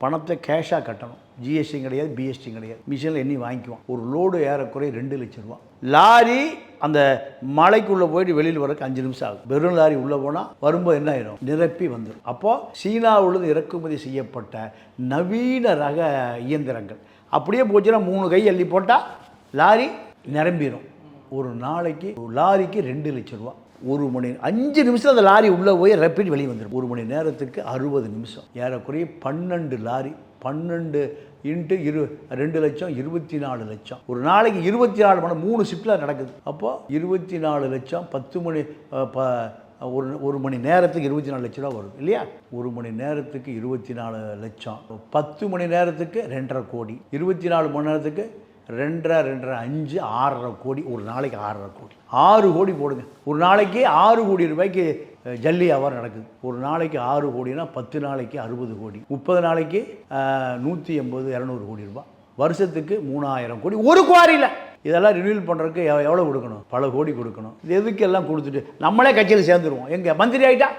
பணத்தை கேஷாக கட்டணும். ஜிஎஸ்டி கிடையாது, பிஎஸ்டி கிடையாது. மிஷினில் எண்ணி வாங்கிக்குவோம். ஒரு லோடு ஏறக்குறைய 2 லட்சம் ரூபா. லாரி அந்த மலைக்குள்ளே போயிட்டு வெளியில் வரக்கு 5 நிமிஷம் ஆகும். வெறும் லாரி உள்ளே போனால் வரும்போது என்ன ஆயிடும், நிரப்பி வந்துடும். அப்போது சீனாவிலிருந்து இறக்குமதி செய்யப்பட்ட நவீன ரக இயந்திரங்கள் அப்படியே போச்சுன்னா 3 கை அள்ளி போட்டால் லாரி நிரம்பிடும். ஒரு நாளைக்கு ஒரு லாரிக்கு 2 லட்சம் ரூபா. 1 மணி 5 நிமிஷம் அந்த லாரி உள்ளே போய் ரெப்பிட் வெளியே வந்துடும். 1 மணி நேரத்துக்கு 60 நிமிஷம். ஏறக்குறைய 12 லாரி. 12 இன்ட்டு 2 லட்சம் 24 லட்சம். ஒரு நாளைக்கு 24 மணி 3 ஷிஃப்டில் நடக்குது. அப்போது 24 லட்சம் 10 மணி ஒரு மணி நேரத்துக்கு 24 லட்ச ரூபா வரும் இல்லையா? 1 மணி நேரத்துக்கு 24 லட்சம். 10 மணி நேரத்துக்கு 2.5 கோடி. 24 மணி நேரத்துக்கு 2.5 5 6.5 கோடி. ஒரு நாளைக்கு 6.5 கோடி. 6 கோடி போடுங்க. ஒரு நாளைக்கு 6 கோடி ரூபாய்க்கு ஜல்லி வியாபாரம் நடக்குது. ஒரு நாளைக்கு 6 கோடினா 10 நாளைக்கு 60 கோடி. 30 நாளைக்கு 180 200 கோடி ரூபாய். வருஷத்துக்கு 3000 கோடி ஒரு குவாரியில். இதெல்லாம் ரினியூவல் பண்ணுறதுக்கு எவ்வளோ கொடுக்கணும்? பல கோடி கொடுக்கணும். இது எதுக்கு எல்லாம் கொடுத்துட்டு நம்மளே கட்சியில் சேர்ந்துருவோம். எங்கள் மந்திரி ஆகிட்டா